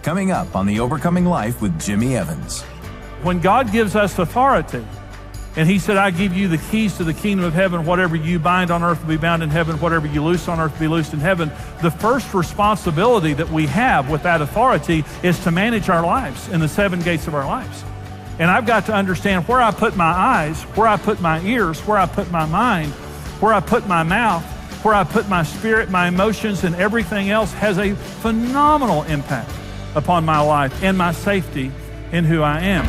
coming up on The Overcoming Life with Jimmy Evans. When God gives us authority, and he said, I give you the keys to the kingdom of heaven, whatever you bind on earth will be bound in heaven, whatever you loose on earth will be loosed in heaven. The first responsibility that we have with that authority is to manage our lives in the 7 gates of our lives. And I've got to understand where I put my eyes, where I put my ears, where I put my mind, where I put my mouth, where I put my spirit, my emotions, and everything else has a phenomenal impact upon my life and my safety in who I am.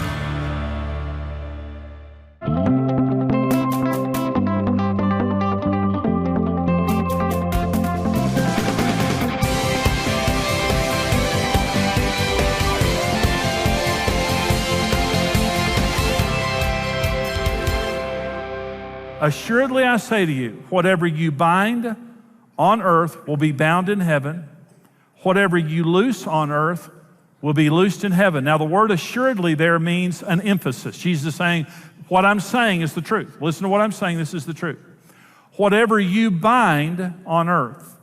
Assuredly, I say to you, whatever you bind on earth will be bound in heaven. Whatever you loose on earth will be loosed in heaven. Now, the word assuredly there means an emphasis. Jesus is saying, what I'm saying is the truth. Listen to what I'm saying. This is the truth. Whatever you bind on earth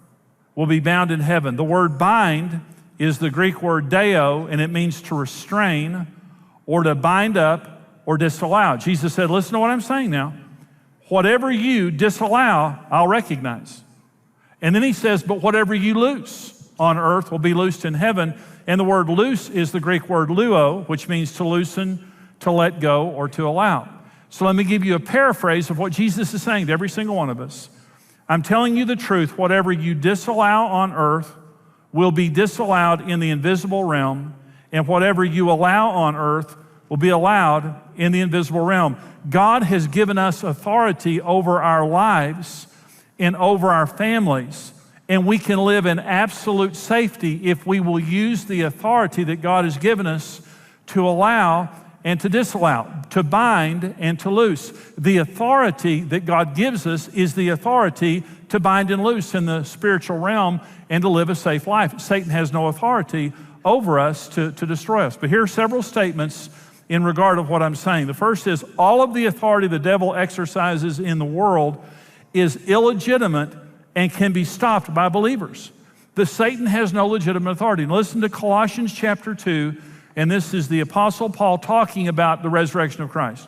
will be bound in heaven. The word bind is the Greek word deo, and it means to restrain or to bind up or disallow. Jesus said, listen to what I'm saying now. Whatever you disallow, I'll recognize. And then he says, but whatever you loose on earth will be loosed in heaven. And the word loose is the Greek word luo, which means to loosen, to let go, or to allow. So let me give you a paraphrase of what Jesus is saying to every single one of us. I'm telling you the truth, whatever you disallow on earth will be disallowed in the invisible realm, and whatever you allow on earth will be allowed in the invisible realm. God has given us authority over our lives and over our families, and we can live in absolute safety if we will use the authority that God has given us to allow and to disallow, to bind and to loose. The authority that God gives us is the authority to bind and loose in the spiritual realm and to live a safe life. Satan has no authority over us to destroy us. But here are several statements in regard of what I'm saying. The first is, all of the authority the devil exercises in the world is illegitimate and can be stopped by believers. Satan has no legitimate authority. And listen to Colossians chapter 2, and this is the Apostle Paul talking about the resurrection of Christ.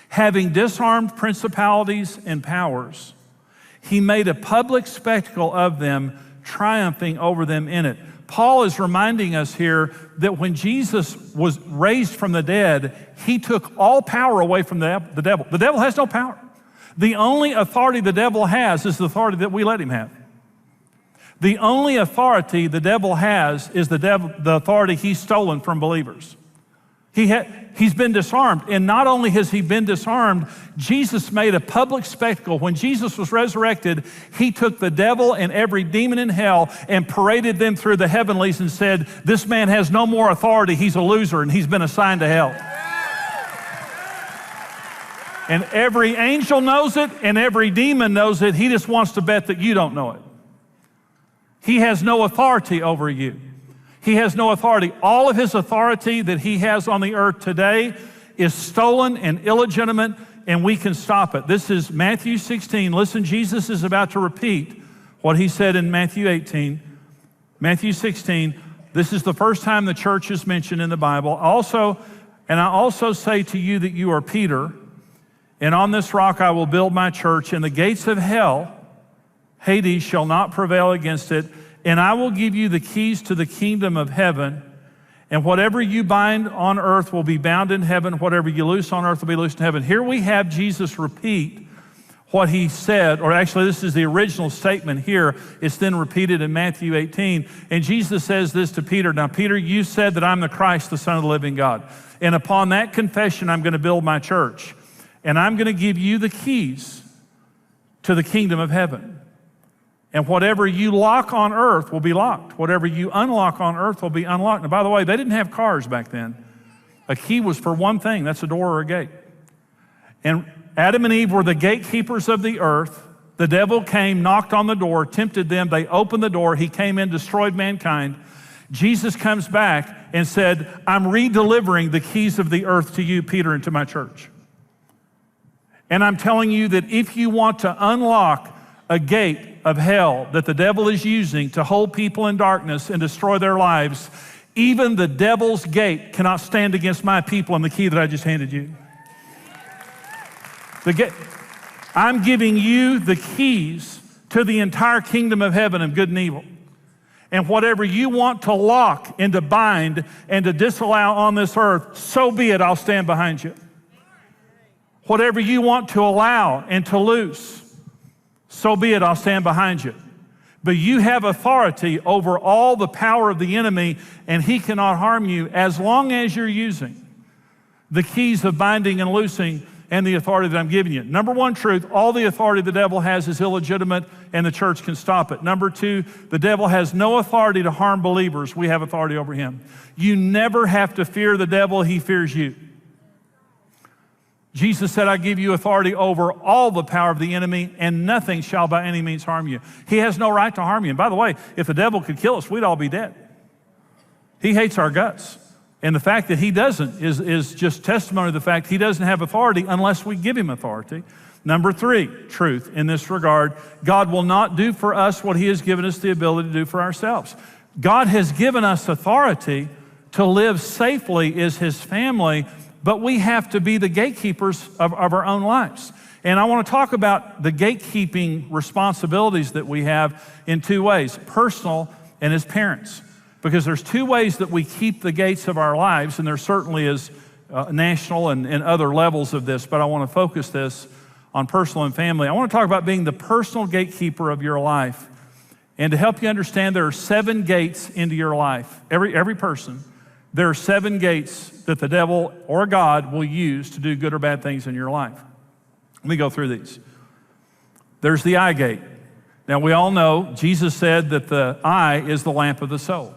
Having disarmed principalities and powers, he made a public spectacle of them, triumphing over them in it. Paul is reminding us here that when Jesus was raised from the dead, he took all power away from the devil. The devil has no power. The only authority the devil has is the authority that we let him have. The only authority the devil has is the authority he's stolen from believers. He's been disarmed, and not only has he been disarmed, Jesus made a public spectacle. When Jesus was resurrected, he took the devil and every demon in hell and paraded them through the heavenlies and said, this man has no more authority, he's a loser, and he's been assigned to hell. And every angel knows it, and every demon knows it. He just wants to bet that you don't know it. He has no authority over you. He has no authority. All of his authority that he has on the earth today is stolen and illegitimate, and we can stop it. This is Matthew 16. Listen, Jesus is about to repeat what he said in Matthew 18. Matthew 16, this is the first time the church is mentioned in the Bible. I also say to you that you are Peter, and on this rock I will build my church, and the gates of hell, Hades, shall not prevail against it. And I will give you the keys to the kingdom of heaven, and whatever you bind on earth will be bound in heaven, whatever you loose on earth will be loosed in heaven. Here we have Jesus repeat what he said, or actually this is the original statement here. It's then repeated in Matthew 18. And Jesus says this to Peter, now Peter, you said that I'm the Christ, the Son of the living God. And upon that confession, I'm going to build my church. And I'm going to give you the keys to the kingdom of heaven. And whatever you lock on earth will be locked. Whatever you unlock on earth will be unlocked. And by the way, they didn't have cars back then. A key was for one thing, that's a door or a gate. And Adam and Eve were the gatekeepers of the earth. The devil came, knocked on the door, tempted them. They opened the door. He came in, destroyed mankind. Jesus comes back and said, I'm redelivering the keys of the earth to you, Peter, and to my church. And I'm telling you that if you want to unlock a gate of hell that the devil is using to hold people in darkness and destroy their lives, Even the devil's gate cannot stand against my people and the key that I just handed you. I'm giving you the keys to the entire kingdom of heaven of good and evil. And whatever you want to lock and to bind and to disallow on this earth, so be it, I'll stand behind you. Whatever you want to allow and to loose, so be it, I'll stand behind you. But you have authority over all the power of the enemy, and he cannot harm you as long as you're using the keys of binding and loosing and the authority that I'm giving you. Number one truth, all the authority the devil has is illegitimate, and the church can stop it. Number two, the devil has no authority to harm believers. We have authority over him. You never have to fear the devil, he fears you. Jesus said, I give you authority over all the power of the enemy, and nothing shall by any means harm you. He has no right to harm you. And by the way, if the devil could kill us, we'd all be dead. He hates our guts. And the fact that he doesn't is just testimony to the fact he doesn't have authority unless we give him authority. Number three, truth in this regard, God will not do for us what he has given us the ability to do for ourselves. God has given us authority to live safely as his family, but we have to be the gatekeepers of our own lives. And I want to talk about the gatekeeping responsibilities that we have in two ways, personal and as parents. Because there's two ways that we keep the gates of our lives, and there certainly is national and other levels of this, but I want to focus this on personal and family. I want to talk about being the personal gatekeeper of your life. And to help you understand, there are 7 gates into your life. Every person, there are 7 gates that the devil or God will use to do good or bad things in your life. Let me go through these. There's the eye gate. Now, we all know Jesus said that the eye is the lamp of the soul.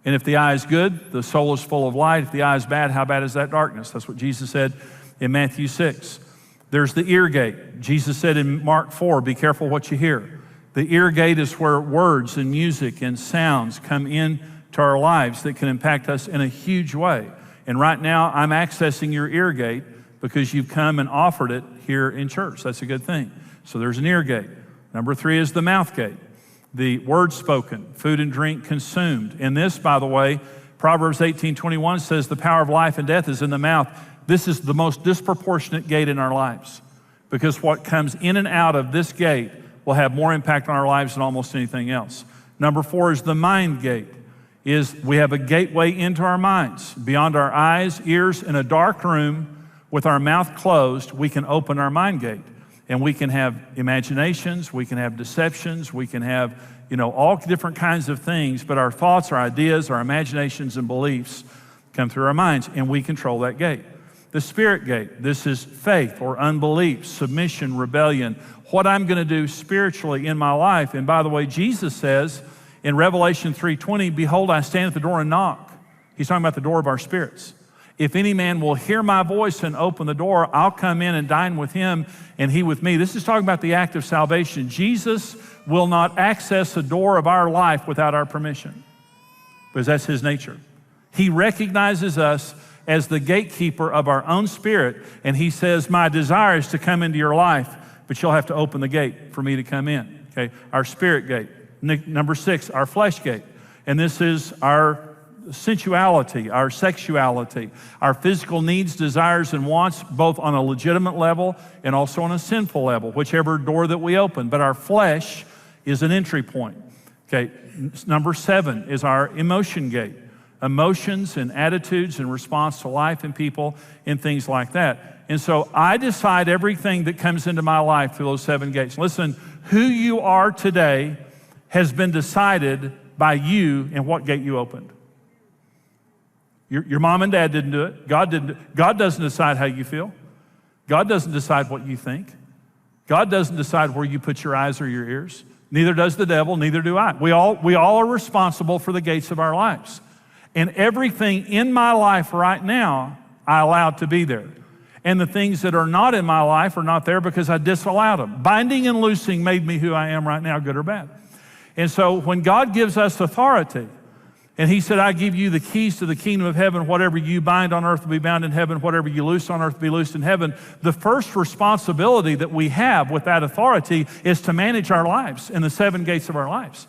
And if the eye is good, the soul is full of light. If the eye is bad, how bad is that darkness? That's what Jesus said in Matthew 6. There's the ear gate. Jesus said in Mark 4, be careful what you hear. The ear gate is where words and music and sounds come in to our lives that can impact us in a huge way. And right now, I'm accessing your ear gate because you've come and offered it here in church. That's a good thing. So there's an ear gate. Number 3 is the mouth gate. The word spoken, food and drink consumed. And this, by the way, Proverbs 18:21 says the power of life and death is in the mouth. This is the most disproportionate gate in our lives because what comes in and out of this gate will have more impact on our lives than almost anything else. Number 4 is the mind gate. We have a gateway into our minds. Beyond our eyes, ears, in a dark room with our mouth closed, we can open our mind gate. And we can have imaginations, we can have deceptions, we can have, all different kinds of things, but our thoughts, our ideas, our imaginations and beliefs come through our minds, and we control that gate. The spirit gate, this is faith or unbelief, submission, rebellion, what I'm gonna do spiritually in my life. And by the way, Jesus says in Revelation 3:20, behold, I stand at the door and knock. He's talking about the door of our spirits. If any man will hear my voice and open the door, I'll come in and dine with him and he with me. This is talking about the act of salvation. Jesus will not access the door of our life without our permission because that's his nature. He recognizes us as the gatekeeper of our own spirit, and he says, my desire is to come into your life, but you'll have to open the gate for me to come in, okay? Our spirit gate. Number 6, our flesh gate. And this is our sensuality, our sexuality, our physical needs, desires, and wants, both on a legitimate level and also on a sinful level, whichever door that we open. But our flesh is an entry point. Okay, number 7 is our emotion gate. Emotions and attitudes in response to life and people and things like that. And so I decide everything that comes into my life through those 7 gates. Listen, who you are today has been decided by you and what gate you opened. Your mom and dad didn't do it. God didn't. God doesn't decide how you feel. God doesn't decide what you think. God doesn't decide where you put your eyes or your ears. Neither does the devil, neither do I. We all are responsible for the gates of our lives. And everything in my life right now, I allowed to be there. And the things that are not in my life are not there because I disallowed them. Binding and loosing made me who I am right now, good or bad. And so when God gives us authority, and he said, I give you the keys to the kingdom of heaven. Whatever you bind on earth will be bound in heaven. Whatever you loose on earth will be loosed in heaven. The first responsibility that we have with that authority is to manage our lives in the 7 gates of our lives.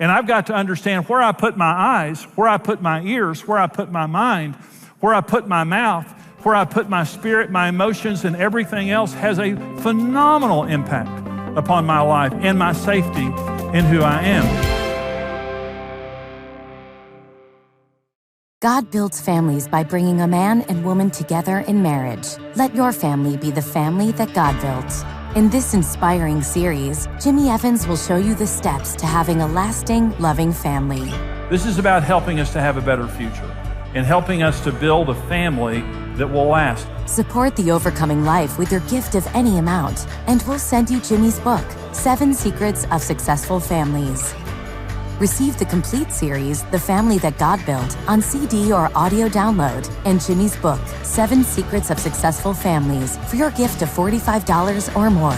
And I've got to understand where I put my eyes, where I put my ears, where I put my mind, where I put my mouth, where I put my spirit, my emotions, and everything else has a phenomenal impact upon my life and my safety in who I am. God builds families by bringing a man and woman together in marriage. Let your family be the family that God built. In this inspiring series, Jimmy Evans will show you the steps to having a lasting, loving family. This is about helping us to have a better future and helping us to build a family that will last. Support the overcoming life with your gift of any amount, and we'll send you Jimmy's book, 7 Secrets of Successful Families. Receive the complete series, The Family That God Built, on CD or audio download, and Jimmy's book, 7 Secrets of Successful Families, for your gift of $45 or more.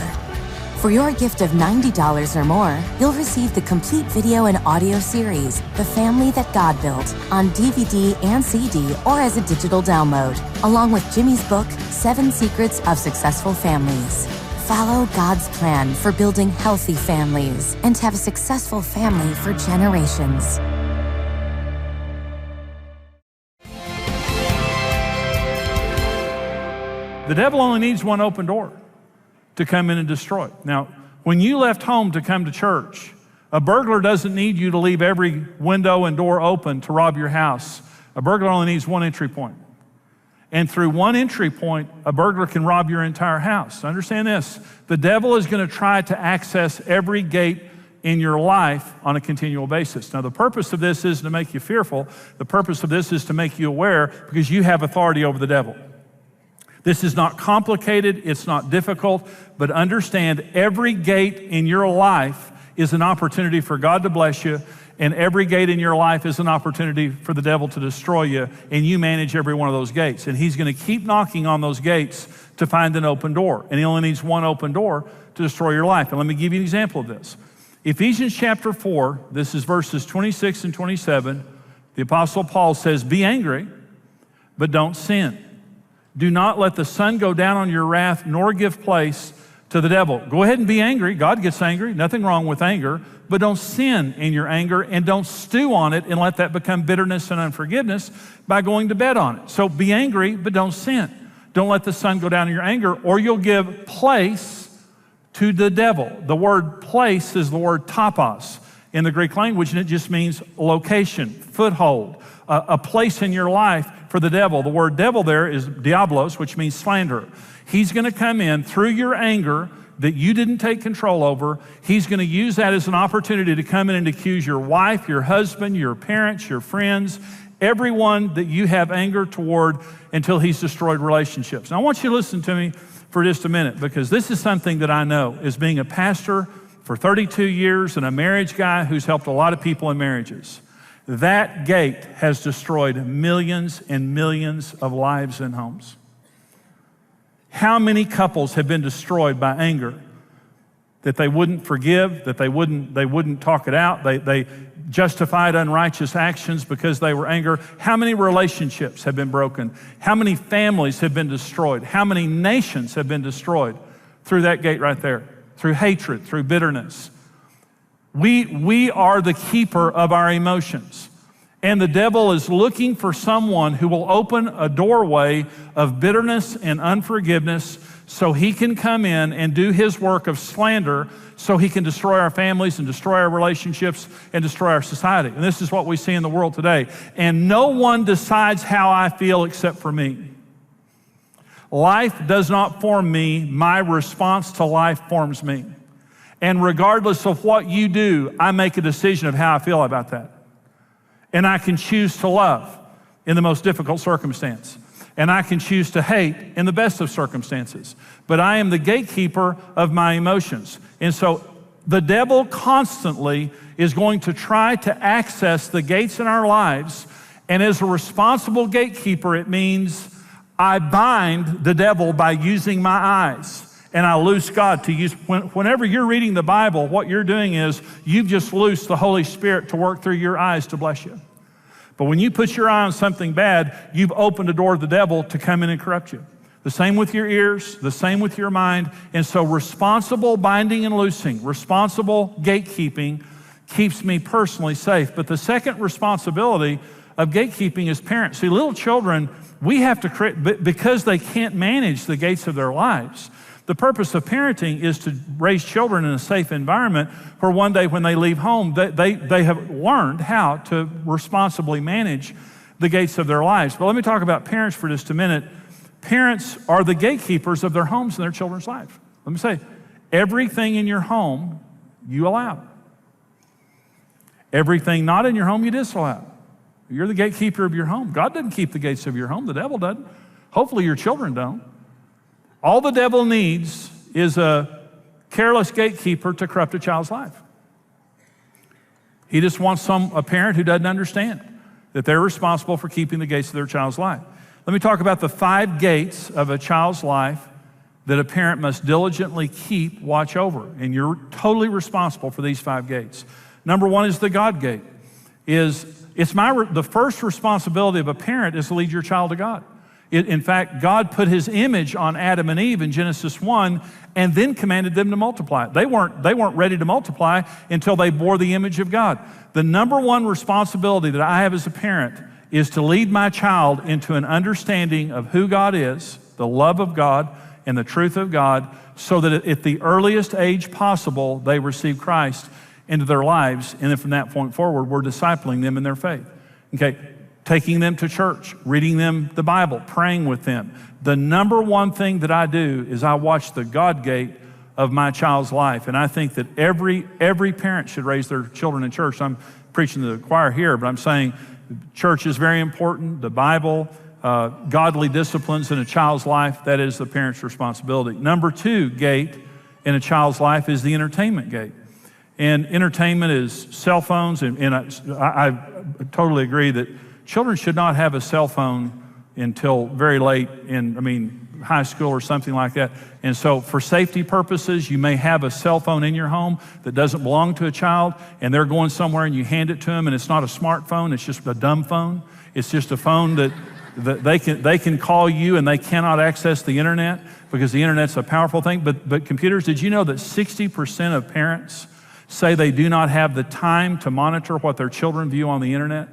For your gift of $90 or more, you'll receive the complete video and audio series, The Family That God Built, on DVD and CD or as a digital download, along with Jimmy's book, 7 Secrets of Successful Families. Follow God's plan for building healthy families and have a successful family for generations. The devil only needs one open door to come in and destroy. Now, when you left home to come to church, a burglar doesn't need you to leave every window and door open to rob your house. A burglar only needs one entry point. And through one entry point, a burglar can rob your entire house. Understand this, the devil is going to try to access every gate in your life on a continual basis. Now, the purpose of this isn't to make you fearful. The purpose of this is to make you aware, because you have authority over the devil. This is not complicated, it's not difficult, but understand every gate in your life is an opportunity for God to bless you, and every gate in your life is an opportunity for the devil to destroy you, and you manage every one of those gates. And he's going to keep knocking on those gates to find an open door, and he only needs one open door to destroy your life. And let me give you an example of this. Ephesians chapter 4, this is verses 26 and 27, the Apostle Paul says, "Be angry, but don't sin. Do not let the sun go down on your wrath, nor give place to the devil." Go ahead and be angry. God gets angry. Nothing wrong with anger. But don't sin in your anger, and don't stew on it and let that become bitterness and unforgiveness by going to bed on it. So be angry, but don't sin. Don't let the sun go down in your anger, or you'll give place to the devil. The word place is the word topos in the Greek language, and it just means location, foothold, a place in your life for the devil. The word devil there is diablos, which means slanderer. He's going to come in through your anger that you didn't take control over. He's going to use that as an opportunity to come in and accuse your wife, your husband, your parents, your friends, everyone that you have anger toward, until he's destroyed relationships. Now, I want you to listen to me for just a minute, because this is something that I know as being a pastor for 32 years and a marriage guy who's helped a lot of people in marriages. That gate has destroyed millions and millions of lives and homes. How many couples have been destroyed by anger? That they wouldn't forgive, that they wouldn't talk it out, they justified unrighteous actions because they were angry. How many relationships have been broken? How many families have been destroyed? How many nations have been destroyed through that gate right there? Through hatred, through bitterness. We are the keeper of our emotions. And the devil is looking for someone who will open a doorway of bitterness and unforgiveness so he can come in and do his work of slander, so he can destroy our families and destroy our relationships and destroy our society. And this is what we see in the world today. And no one decides how I feel except for me. Life does not form me. My response to life forms me. And regardless of what you do, I make a decision of how I feel about that. And I can choose to love in the most difficult circumstance. And I can choose to hate in the best of circumstances. But I am the gatekeeper of my emotions. And so the devil constantly is going to try to access the gates in our lives. And as a responsible gatekeeper, it means I bind the devil by using my eyes. And I loose God to use. Whenever you're reading the Bible, what you're doing is you've just loosed the Holy Spirit to work through your eyes to bless you. But when you put your eye on something bad, you've opened a door to the devil to come in and corrupt you. The same with your ears, the same with your mind. And so responsible binding and loosing, responsible gatekeeping keeps me personally safe. But the second responsibility of gatekeeping is parents. See, little children, we have to create, because they can't manage the gates of their lives. The purpose of parenting is to raise children in a safe environment where one day when they leave home, they have learned how to responsibly manage the gates of their lives. But let me talk about parents for just a minute. Parents are the gatekeepers of their homes and their children's life. Let me say, everything in your home, you allow. Everything not in your home, you disallow. You're the gatekeeper of your home. God doesn't keep the gates of your home. The devil doesn't. Hopefully your children don't. All the devil needs is a careless gatekeeper to corrupt a child's life. He just wants a parent who doesn't understand that they're responsible for keeping the gates of their child's life. Let me talk about the 5 gates of a child's life that a parent must diligently keep watch over. And you're totally responsible for these 5 gates. Number 1 is the God gate. The first responsibility of a parent is to lead your child to God. In fact, God put his image on Adam and Eve in Genesis 1 and then commanded them to multiply. They weren't ready to multiply until they bore the image of God. The number 1 responsibility that I have as a parent is to lead my child into an understanding of who God is, the love of God, and the truth of God, so that at the earliest age possible, they receive Christ into their lives. And then from that point forward, we're discipling them in their faith. Okay. Taking them to church, reading them the Bible, praying with them. The number 1 thing that I do is I watch the God gate of my child's life. And I think that every parent should raise their children in church. I'm preaching to the choir here, but I'm saying church is very important. The Bible, godly disciplines in a child's life, that is the parent's responsibility. Number 2 gate in a child's life is the entertainment gate. And entertainment is cell phones, and I totally agree that children should not have a cell phone until very late in, high school or something like that. And so for safety purposes, you may have a cell phone in your home that doesn't belong to a child, and they're going somewhere and you hand it to them, and it's not a smartphone, it's just a dumb phone. It's just a phone that they can call you and they cannot access the internet because the internet's a powerful thing. But computers, did you know that 60% of parents say they do not have the time to monitor what their children view on the internet?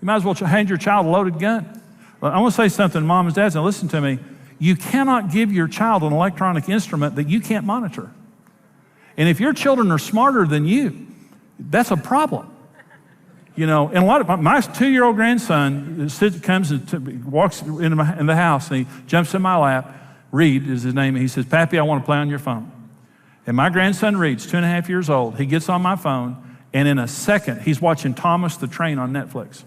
You might as well hand your child a loaded gun. I want to say something, moms and dads, and listen to me. You cannot give your child an electronic instrument that you can't monitor. And if your children are smarter than you, that's a problem. And a lot of my 2-year-old grandson comes and walks in the house, and he jumps in my lap. Reed is his name, and he says, "Pappy, I want to play on your phone." And my grandson Reed's 2.5 years old. He gets on my phone, and in a second, he's watching Thomas the Train on Netflix.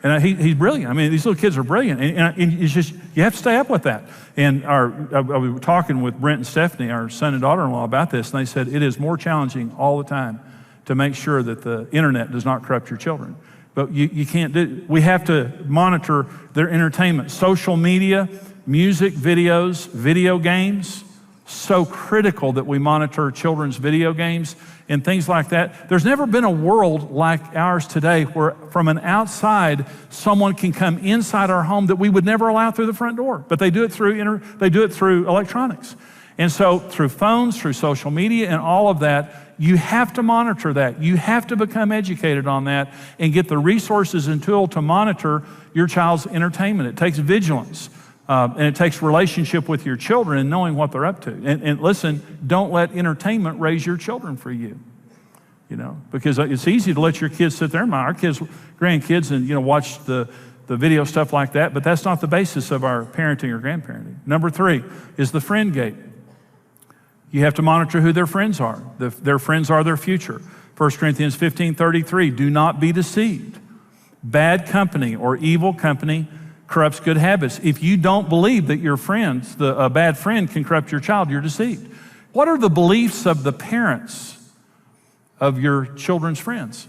And he's brilliant. These little kids are brilliant. And it's just, you have to stay up with that. And we were talking with Brent and Stephanie, our son and daughter-in-law, about this, and they said it is more challenging all the time to make sure that the internet does not corrupt your children. But you can't we have to monitor their entertainment. Social media, music, videos, video games, so critical that we monitor children's video games and things like that. There's never been a world like ours today where from an outside, someone can come inside our home that we would never allow through the front door. But they do it through electronics. And so through phones, through social media and all of that, you have to monitor that. You have to become educated on that and get the resources and tool to monitor your child's entertainment. It takes vigilance. And it takes relationship with your children and knowing what they're up to. And listen, don't let entertainment raise your children for you. Because it's easy to let your kids sit there. Our kids, grandkids, and watch the video stuff like that. But that's not the basis of our parenting or grandparenting. Number 3 is the friend gate. You have to monitor who their friends are. Their friends are their future. 1 Corinthians 15:33. Do not be deceived. Bad company or evil company corrupts good habits. If you don't believe that your friends, a bad friend can corrupt your child, you're deceived. What are the beliefs of the parents of your children's friends?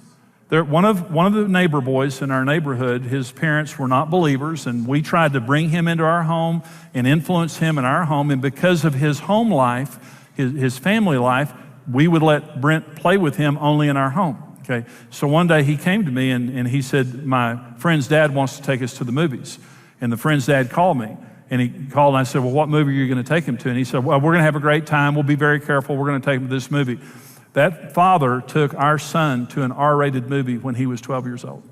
One of the neighbor boys in our neighborhood, his parents were not believers, and we tried to bring him into our home and influence him in our home. And because of his home life, his family life, we would let Brent play with him only in our home. Okay, so one day he came to me and he said, my friend's dad wants to take us to the movies. And the friend's dad called me. And he called and I said, well, what movie are you going to take him to? And he said, well, we're going to have a great time. We'll be very careful. We're going to take him to this movie. That father took our son to an R-rated movie when he was 12 years old.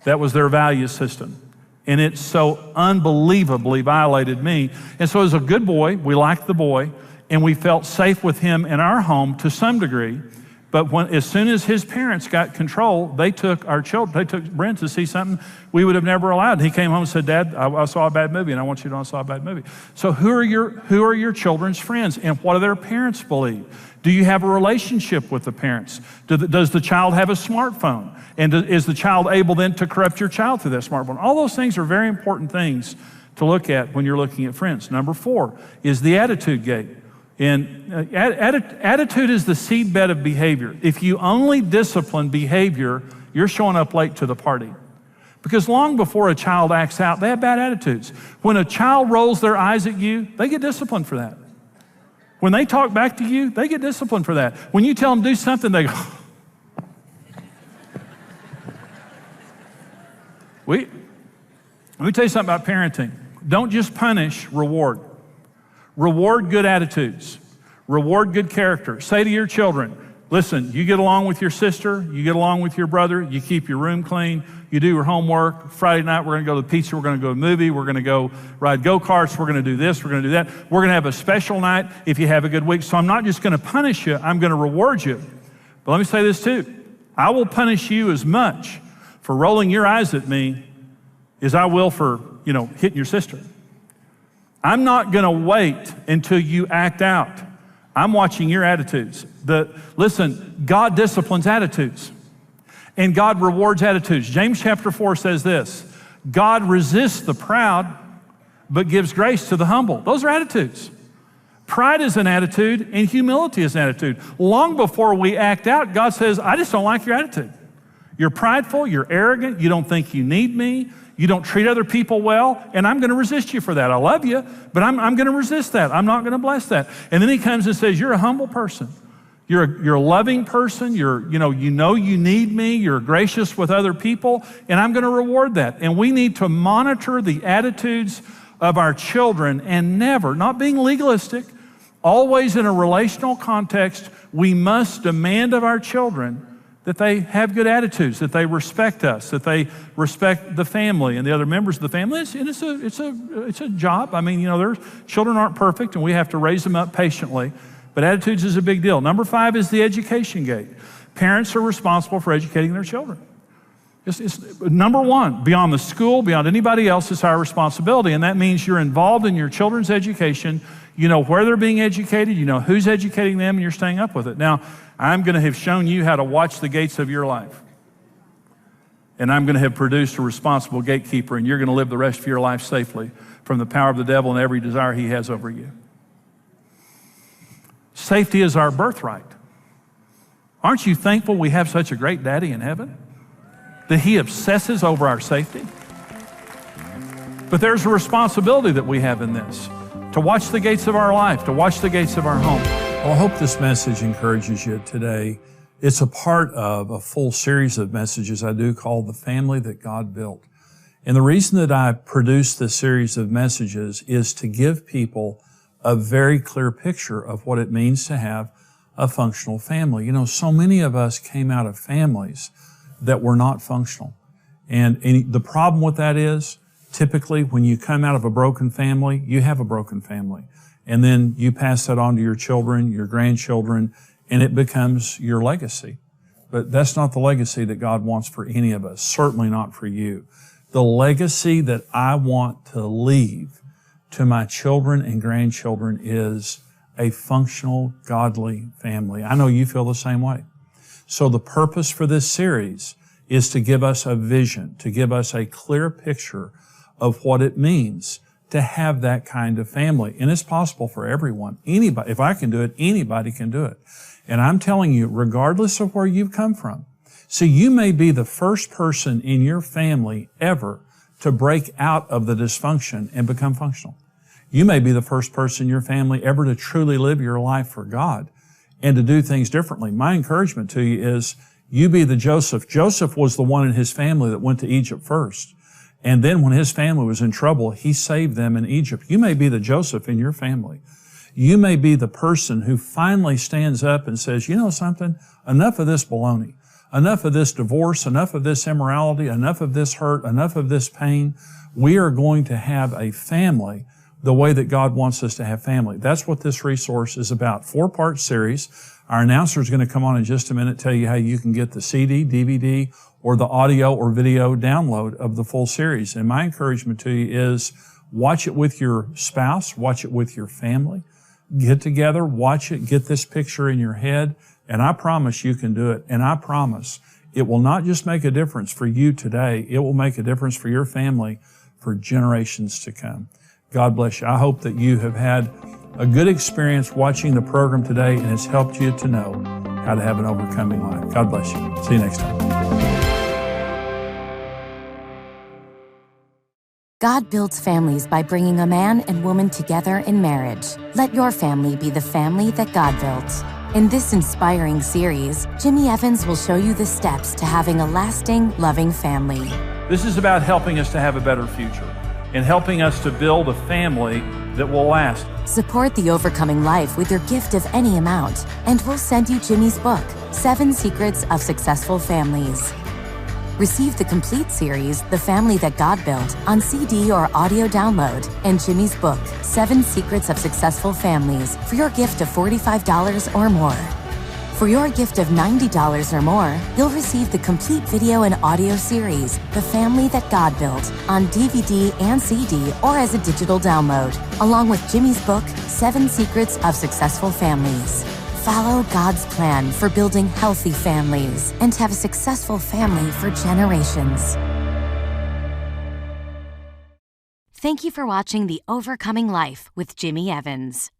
That was their value system. And it so unbelievably violated me. And so as a good boy, we liked the boy, and we felt safe with him in our home to some degree. But as soon as his parents got control, they took our children, they took Brent to see something we would have never allowed. He came home and said, Dad, I saw a bad movie, and I want you to know I saw a bad movie. So who are your children's friends, and what do their parents believe? Do you have a relationship with the parents? Does the child have a smartphone? And is the child able then to corrupt your child through that smartphone? All those things are very important things to look at when you're looking at friends. Number 4 is the attitude gate. And attitude is the seedbed of behavior. If you only discipline behavior, you're showing up late to the party. Because long before a child acts out, they have bad attitudes. When a child rolls their eyes at you, they get disciplined for that. When they talk back to you, they get disciplined for that. When you tell them to do something, they go, let me tell you something about parenting. Don't just punish, reward. Reward good attitudes. Reward good character. Say to your children, listen, you get along with your sister, you get along with your brother, you keep your room clean, you do your homework. Friday night, we're going to go to the pizza, we're going to go to a movie, we're going to go ride go-karts, we're going to do this, we're going to do that. We're going to have a special night if you have a good week. So I'm not just going to punish you, I'm going to reward you. But let me say this too. I will punish you as much for rolling your eyes at me as I will for, hitting your sister. I'm not going to wait until you act out. I'm watching your attitudes. Listen, God disciplines attitudes, and God rewards attitudes. James chapter 4 says this, God resists the proud, but gives grace to the humble. Those are attitudes. Pride is an attitude, and humility is an attitude. Long before we act out, God says, I just don't like your attitude. You're prideful, you're arrogant, you don't think you need me, you don't treat other people well, and I'm going to resist you for that. I love you, but I'm going to resist that. I'm not going to bless that. And then he comes and says, you're a humble person. You're a loving person. You need me. You're gracious with other people, and I'm going to reward that. And we need to monitor the attitudes of our children and never, not being legalistic, always in a relational context, we must demand of our children that they have good attitudes, that they respect us, that they respect the family and the other members of the family. It's a job. Their children aren't perfect, and we have to raise them up patiently. But attitudes is a big deal. Number 5 is the education gate. Parents are responsible for educating their children. It's number 1, beyond the school, beyond anybody else, it's our responsibility. And that means you're involved in your children's education. You know where they're being educated. You know who's educating them, and you're staying up with it. Now, I'm going to have shown you how to watch the gates of your life. And I'm going to have produced a responsible gatekeeper, and you're going to live the rest of your life safely from the power of the devil and every desire he has over you. Safety is our birthright. Aren't you thankful we have such a great daddy in heaven? That he obsesses over our safety? But there's a responsibility that we have in this, to watch the gates of our life, to watch the gates of our home. Well, I hope this message encourages you today. It's a part of a full series of messages I do called The Family That God Built. And the reason that I produce this series of messages is to give people a very clear picture of what it means to have a functional family. So many of us came out of families that were not functional. And the problem with that is, typically when you come out of a broken family, you have a broken family. And then you pass that on to your children, your grandchildren, and it becomes your legacy. But that's not the legacy that God wants for any of us, certainly not for you. The legacy that I want to leave to my children and grandchildren is a functional, godly family. I know you feel the same way. So the purpose for this series is to give us a vision, to give us a clear picture of what it means to have that kind of family. And it's possible for everyone. Anybody, if I can do it, anybody can do it. And I'm telling you, regardless of where you've come from. See, you may be the first person in your family ever to break out of the dysfunction and become functional. You may be the first person in your family ever to truly live your life for God and to do things differently. My encouragement to you is you be the Joseph. Joseph was the one in his family that went to Egypt first. And then when his family was in trouble, he saved them in Egypt. You may be the Joseph in your family. You may be the person who finally stands up and says, you know something, enough of this baloney, enough of this divorce, enough of this immorality, enough of this hurt, enough of this pain. We are going to have a family the way that God wants us to have family. That's what this resource is about. 4-part series. Our announcer is going to come on in just a minute, tell you how you can get the CD, DVD, or the audio or video download of the full series. And my encouragement to you is watch it with your spouse, watch it with your family. Get together, watch it, get this picture in your head, and I promise you can do it. And I promise it will not just make a difference for you today, it will make a difference for your family for generations to come. God bless you. I hope that you have had a good experience watching the program today and it's helped you to know how to have an overcoming life. God bless you. See you next time. God builds families by bringing a man and woman together in marriage. Let your family be the family that God built. In this inspiring series, Jimmy Evans will show you the steps to having a lasting, loving family. This is about helping us to have a better future and helping us to build a family that will last. Support the overcoming life with your gift of any amount, and we'll send you Jimmy's book, 7 Secrets of Successful Families. Receive the complete series, The Family That God Built, on CD or audio download, and Jimmy's book, 7 Secrets of Successful Families, for your gift of $45 or more. For your gift of $90 or more, you'll receive the complete video and audio series, The Family That God Built, on DVD and CD or as a digital download, along with Jimmy's book, 7 Secrets of Successful Families. Follow God's plan for building healthy families and have a successful family for generations. Thank you for watching The Overcoming Life with Jimmy Evans.